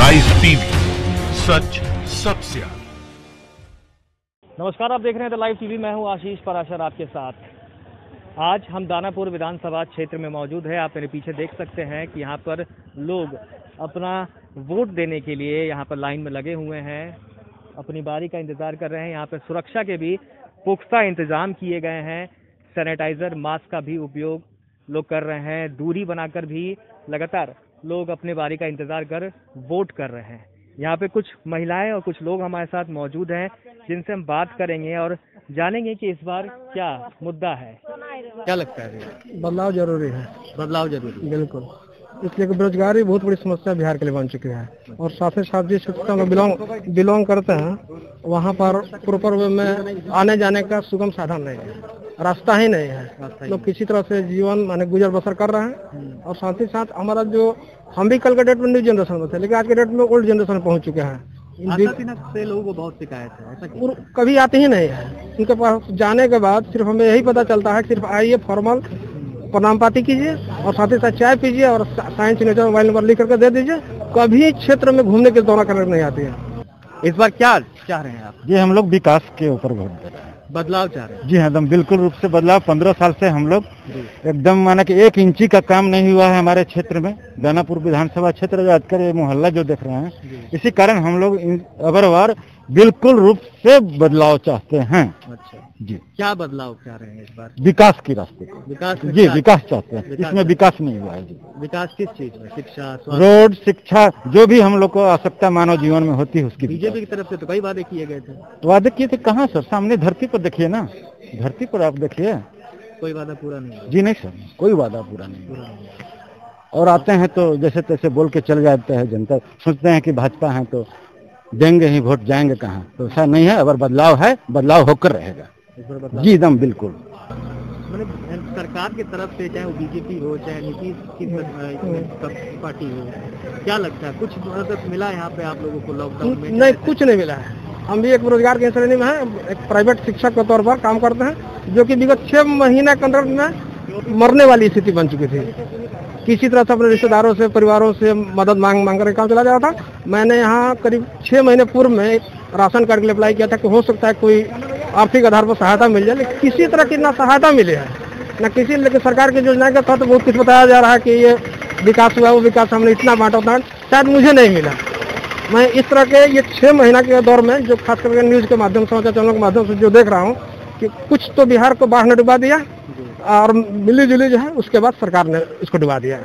Live TV, सच सबसे आगे। नमस्कार, आप देख रहे हैं द लाइव टीवी। मैं हूं आशीष पराशर आपके साथ। आज हम दानापुर विधानसभा क्षेत्र में मौजूद है। आप मेरे पीछे देख सकते हैं कि यहाँ पर लोग अपना वोट देने के लिए यहाँ पर लाइन में लगे हुए हैं, अपनी बारी का इंतजार कर रहे हैं। यहाँ पर सुरक्षा के भी पुख्ता इंतजाम किए गए हैं। सैनिटाइजर, मास्क का भी उपयोग लोग कर रहे हैं। दूरी बनाकर भी लगातार लोग अपने बारी का इंतजार कर वोट कर रहे हैं। यहाँ पे कुछ महिलाएं और कुछ लोग हमारे साथ मौजूद हैं, जिनसे हम बात करेंगे और जानेंगे कि इस बार क्या मुद्दा है। क्या लगता है? बदलाव जरूरी है। बदलाव जरूरी, बिल्कुल। इसलिए बेरोजगारी बहुत बड़ी समस्या बिहार के लिए बन चुकी है, और साथ ही साथ जिस क्षेत्र में बिलोंग करते हैं वहाँ पर पूर्व में आने जाने का सुगम साधन नहीं है, रास्ता ही नहीं है। लोग किसी तरह से जीवन माने गुजर बसर कर रहे हैं। और साथ ही साथ हमारा जो हम भी कल के डेट में न्यू जनरेशन में थे, लेकिन आज के डेट में ओल्ड जनरेशन में पहुंच चुके हैं। से लोगों को बहुत शिकायत है, ऐसा कभी आते ही नहीं है। उनके पास जाने के बाद सिर्फ हमें यही पता चलता है, सिर्फ आइए फॉर्मल प्रणाम पाती कीजिए और साथ ही साथ चाय पीजिए और साइन सिग्नेचर मोबाइल नंबर लिख करके दे दीजिए। कभी क्षेत्र में घूमने के दौरा करने नहीं आती है। इस बार क्या चाह रहे हैं आप? जी, हम लोग विकास के ऊपर वोट दे रहे हैं। बदलाव चाह रहे हैं? जी हाँ, एकदम बिल्कुल रूप से बदलाव। 15 साल से हम लोग एकदम माना कि 1 इंची का काम नहीं हुआ है हमारे क्षेत्र में। दानापुर विधानसभा क्षेत्र आजकल ये मोहल्ला जो देख रहे हैं, इसी कारण हम लोग अबरवार बिल्कुल रूप से बदलाव चाहते हैं। अच्छा जी, क्या बदलाव चाह रहे हैं इस बार? विकास की रास्ते को। विकास जी, विकास चाहते हैं। इसमें विकास नहीं हुआ है जी। विकास किस चीज में? शिक्षा, रोड, शिक्षा, जो भी हम लोग को आवश्यकता मानव जीवन में होती है उसकी। बीजेपी की तरफ से तो कई वादे किए गए थे। वादे किए थे कहाँ सर? सामने धरती पर देखिए ना, धरती पर आप देखिए, कोई वादा पूरा नहीं हुआ। जी नहीं सर, कोई वादा पूरा नहीं हुआ। और आते हैं तो जैसे तैसे बोल के चल जाते हैं। जनता सोचते हैं कि भाजपा है तो देंगे ही वोट, जाएंगे कहाँ। तो ऐसा नहीं है। अगर बदलाव है, बदलाव होकर रहेगा जी, एकदम बिल्कुल। मतलब सरकार की तरफ से, चाहे वो बीजेपी हो चाहे नीतीश की पार्टी हो, क्या लगता है कुछ मदद मिला यहाँ पे आप लोगों को लॉकडाउन में? नहीं, कुछ नहीं मिला है। हम भी एक बेरोजगार की श्रेणी में हैं, एक प्राइवेट शिक्षक के तौर पर काम करते हैं, जो कि विगत 6 महीने के अंदर में मरने वाली स्थिति बन चुकी थी। किसी तरह से अपने रिश्तेदारों से, परिवारों से मदद मांग कर काम चला जा रहा था। मैंने यहाँ करीब 6 महीने पूर्व में राशन कार्ड के लिए अप्लाई किया था कि हो सकता है कोई आर्थिक आधार पर सहायता मिल जाए, लेकिन किसी तरह की ना सहायता मिले है न किसी। लेकिन सरकार की योजना के तहत बहुत कुछ बताया जा रहा है कि ये विकास हुआ, वो विकास हमने इतना बांटा, उतना शायद मुझे नहीं मिला। मैं इस तरह के ये 6 महीना के दौर में जो खास करके न्यूज के माध्यम से, समाचार चैनलों के माध्यम से जो देख रहा हूँ कि कुछ तो बिहार को बाढ़ ने डुबा दिया और मिली जुली जो है उसके बाद सरकार ने इसको डुबा दिया।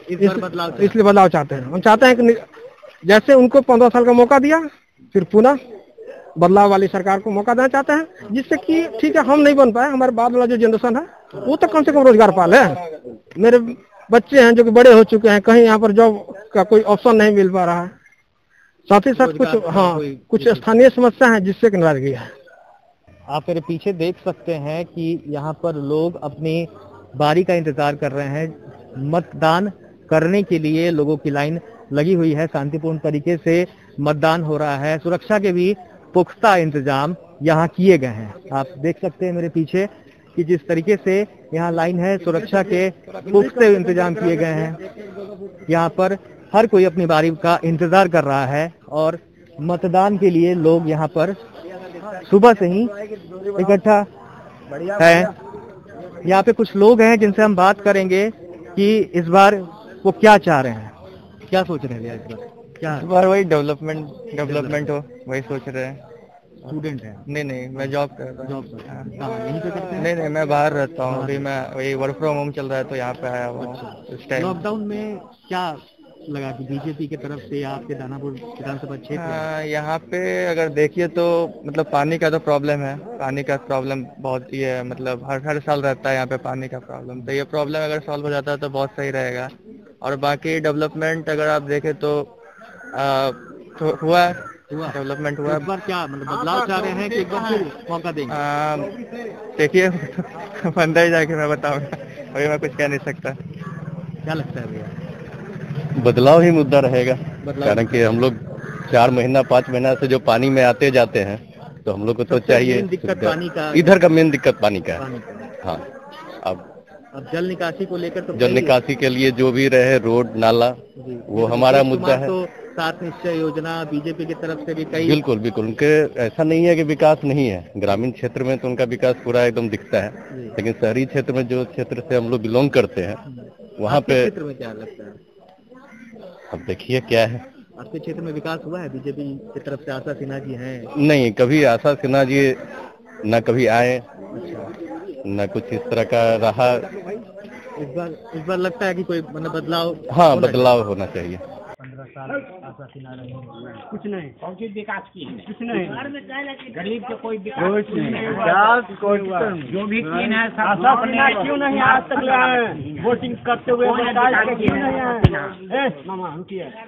इसलिए बदलाव चाहते हैं। हम चाहते हैं कि जैसे उनको 15 साल का मौका दिया, फिर पुनः बदलाव वाली सरकार को मौका देना चाहते हैं, जिससे कि ठीक है हम नहीं बन पाए, हमारे बाद वाला जो जनरेशन है वो तो कम से कम रोजगार पाले। मेरे बच्चे हैं जो कि बड़े हो चुके हैं, कहीं यहाँ पर जॉब का कोई ऑप्शन नहीं मिल पा रहा है। साथ ही साथ कुछ स्थानीय समस्या है जिससे कि नाराजगी है। आप मेरे पीछे देख सकते हैं कि यहाँ पर लोग अपनी बारी का इंतजार कर रहे हैं। मतदान करने के लिए लोगों की लाइन लगी हुई है। शांतिपूर्ण तरीके से मतदान हो रहा है। सुरक्षा के भी पुख्ता इंतजाम यहाँ किए गए हैं। आप देख सकते हैं मेरे पीछे कि जिस तरीके से यहाँ लाइन है, सुरक्षा के पुख्ता इंतजाम किए गए हैं। यहाँ पर हर कोई अपनी बारी का इंतजार कर रहा है और मतदान के लिए लोग यहाँ पर सुबह से ही इकट्ठा है। यहाँ पे कुछ लोग हैं जिनसे हम बात करेंगे कि इस बार वो क्या चाह रहे हैं, क्या सोच रहे हैं इस बार। क्या इस बार वही डेवलपमेंट हो, वही सोच रहे हैं। स्टूडेंट है? नहीं, मैं जॉब कर रहा हूँ। यहीं पे करते हैं? नहीं, मैं बाहर रहता हूँ। अभी मैं वही वर्क फ्रॉम होम चल रहा है तो यहाँ पे आया हुआ हूँ इस टाइम। लॉकडाउन में क्या लगा कि बीजेपी की तरफ से आपके दानापुर विधानसभा क्षेत्र यहाँ पे अगर देखिए तो मतलब पानी का तो प्रॉब्लम है। पानी का प्रॉब्लम बहुत ही है, मतलब हर साल रहता है यहाँ पे पानी का प्रॉब्लम। तो ये प्रॉब्लम अगर सॉल्व हो जाता है तो बहुत सही रहेगा। और बाकी डेवलपमेंट अगर आप देखें तो हुआ डेवलपमेंट हुआ। इस बार क्या मतलब बदलाव चाह रहे हैं कि एक बार फिर मौका देंगे? देखिए अंदर ही जाके मैं बताऊंगा, अभी मैं कुछ कह नहीं सकता। क्या लगता है भैया? बदलाव ही मुद्दा रहेगा, कारण कि हम लोग 4 महीना 5 महीना से जो पानी में आते जाते हैं तो हम लोग को तो चाहिए। दिक्कत पानी का, इधर का मेन दिक्कत पानी का है। हाँ, अब जल निकासी को लेकर तो जल निकासी के लिए जो भी रहे रोड नाला वो हमारा मुद्दा है। तो सात निश्चय योजना बीजेपी की तरफ से भी कई। बिल्कुल बिल्कुल, उनके ऐसा नहीं है कि विकास नहीं है, ग्रामीण क्षेत्र में तो उनका विकास पूरा एकदम दिखता है, लेकिन शहरी क्षेत्र में जो क्षेत्र से हम लोग बिलोंग करते हैं वहाँ पे क्षेत्र में क्या लगता है? अब देखिए क्या है। आपके क्षेत्र में विकास हुआ है? बीजेपी की तरफ से आशा सिन्हा जी हैं। नहीं, कभी आशा सिन्हा जी न कभी आए न कुछ इस तरह का रहा। इस बार लगता है कि कोई मतलब बदलाव। हाँ, बदलाव होना चाहिए। 15 साल आशा सिन्हा रही कुछ नहीं, कौन सी विकास की है? कुछ नहीं, गरीब के कोई विकास जो भी तीन है आशा सिन्हा क्यों नहीं आज तक आए वोटिंग करते हुए? क्यों नहीं आए?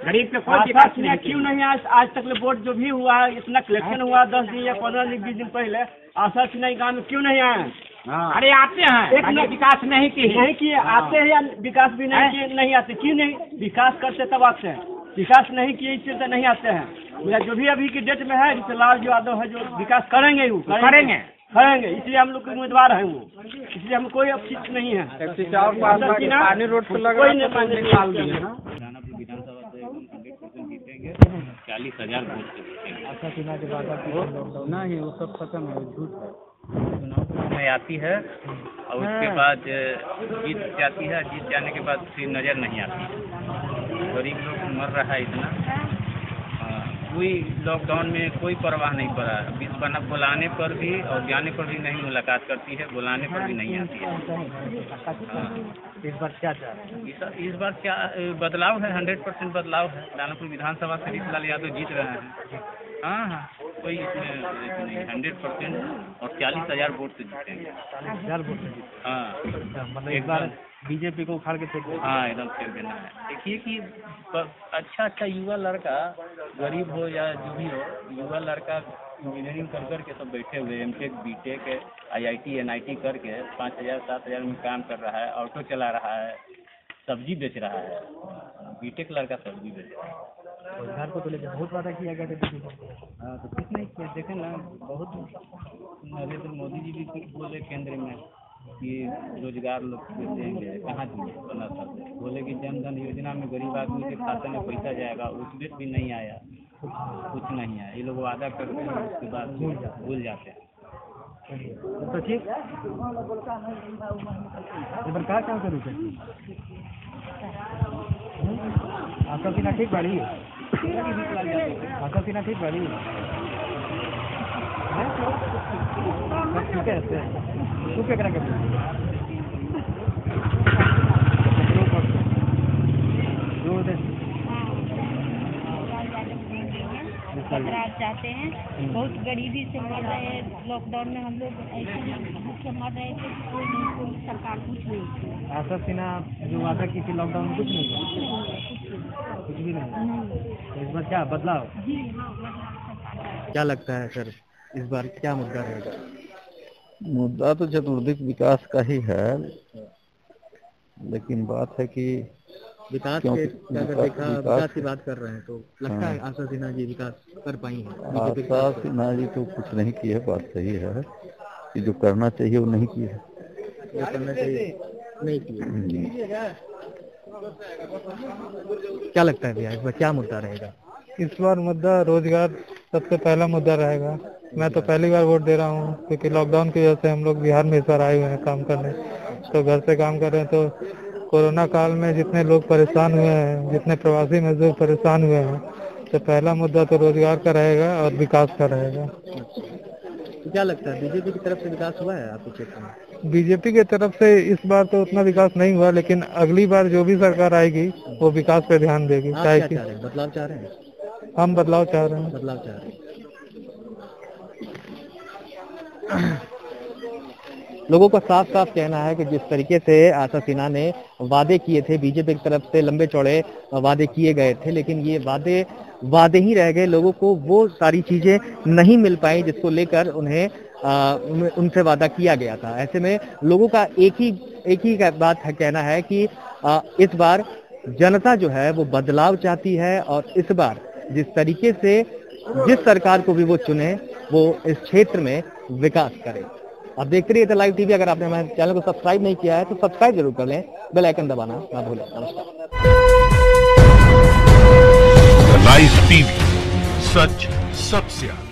गरीब के कोई आशा विकास सिन्हा क्यों नहीं आज तक वोट जो भी हुआ है, इतना कलेक्शन हुआ 10 दिन या 15 दिन 20 दिन पहले, आशा सिन्हा गाँव में क्यों नहीं आए? अरे आते हैं, एक एक विकास नहीं की नहीं किए, आते हैं या विकास भी नहीं किए? नहीं आते। क्यों नहीं? विकास करते तब आते हैं, विकास नहीं किए इससे तो नहीं आते हैं। या जो भी अभी की डेट में है, जैसे लाल यादव है जो विकास करेंगे, वो करेंगे करेंगे, इसलिए हम लोग के उम्मीदवार हैं वो, इसलिए हम कोई अब चीज नहीं है। पानी रोड पर लगा कोई नहीं, पानी निकाल दिए ना। विधानसभा से 100% जीतेंगे, 40,000 वोट से जीतेंगे। आशा सिन्हा के बाद नहीं, वो सब खत्म है, झूठ है। चुनाव में आती है और उसके बाद जीत जाती है, जीत जाने के बाद फिर नज़र नहीं आती है। गरीब लोग मर रहा है इतना, कोई लॉकडाउन में कोई परवाह नहीं पड़ा। बना बुलाने पर भी और जाने पर भी नहीं मुलाकात करती है, बुलाने पर भी नहीं आती है। इस बार क्या चाह रहे हैं? इस बार क्या बदलाव है, 100% बदलाव है। दानापुर विधानसभा से ऋषिलाल यादव जीत रहे हैं। हाँ, कोई इसमें नहीं, 100% और 40,000 वोट से जीतेंगे। 40,000 वोट से? हाँ, मतलब एक बार बीजेपी को उखाड़ के फेंक देना। हाँ, एकदम फेंक देना है। देखिए कि अच्छा युवा लड़का, गरीब हो या जो भी हो, युवा लड़का इंजीनियरिंग कर के सब बैठे हुए, एमटेक बीटेक IIT NIT करके 5,000 7,000 में काम कर रहा है, ऑटो चला रहा है, सब्जी बेच रहा है। बीटेक लड़का सब्जी बेच रहा है। रोजगार को तो लेकर बहुत वादा किया गया था। हाँ, तो कुछ नहीं किया। देखें ना, बहुत नरेंद्र मोदी जी भी कुछ बोले केंद्र में कि रोजगार लोग को देंगे, कहाँ दिए 15 साल से। बोले कि जन धन योजना में गरीब आदमी के खाते में पैसा जाएगा, उसमें भी नहीं आया, कुछ नहीं आया। ये लोग वादा करते हैं, उसके बाद भूल जाते हैं। तो ठीक, इस बार क्या करूँ? आशा सिन्हा ठीक बढ़ी, आशा सिन्हा ठीक बढ़ी, ठीक है। तू क्या करेगा? बदलाव चाहते हैं, बहुत गरीबी से मर रहे हैं। लॉकडाउन में हम लोग ऐसे भूख से मर रहे थे, कोई सरकार कुछ नहीं की। आशा सिन्हा जो वादा की थी लॉकडाउन में, कुछ नहीं, कुछ भी नहीं। तो इस बार क्या बदलाव? क्या लगता है सर, इस बार क्या मुद्दा रहेगा? मुद्दा तो चतुर्दिक विकास का ही है, लेकिन बात है कि विकास के अगर देखा, विकास की बात कर रहे हैं तो लगता है आशा सिन्हा जी विकास कर पाई हैं? आशा सिन्हा जी तो कुछ नहीं की है, बात सही है कि जो करना चाहिए वो नहीं की है, जो करना चाहिए नहीं किए। क्या लगता है भैया, इस बार क्या मुद्दा रहेगा? इस बार मुद्दा रोजगार सबसे पहला मुद्दा रहेगा। मैं तो पहली बार वोट दे रहा हूँ, क्योंकि लॉकडाउन की वजह से हम लोग बिहार में इस बार आए हुए हैं काम करने, तो घर से काम कर रहे हैं। तो कोरोना काल में जितने लोग परेशान हुए हैं, जितने प्रवासी मजदूर परेशान हुए हैं, तो पहला मुद्दा तो रोजगार का रहेगा और विकास का रहेगा। तो क्या लगता है, बीजेपी की तरफ से विकास हुआ है आपके क्षेत्र में? बीजेपी की तरफ से इस बार तो उतना विकास नहीं हुआ, लेकिन अगली बार जो भी सरकार आएगी वो विकास पे ध्यान देगी। क्या चाह रहे हैं? बदलाव चाह रहे हैं? हम बदलाव चाह रहे हैं। बदलाव चाह रहे हैं। लोगों का साफ साफ कहना है कि जिस तरीके से आशा सिन्हा ने वादे किए थे, बीजेपी की तरफ से लंबे चौड़े वादे किए गए थे, लेकिन ये वादे ही रह गए। लोगों को वो सारी चीजें नहीं मिल पाई जिसको लेकर उन्हें उनसे वादा किया गया था। ऐसे में लोगों का एक ही बात है, कहना है कि इस बार जनता जो है वो बदलाव चाहती है, और इस बार जिस तरीके से जिस सरकार को भी वो चुने, वो इस क्षेत्र में विकास करे। आप देखते रहिए लाइव टीवी। अगर आपने हमारे चैनल को सब्सक्राइब नहीं किया है तो सब्सक्राइब जरूर कर लें, बेल आइकन दबाना ना भूलें। नमस्कार। टीवी, सच सबसे आगे।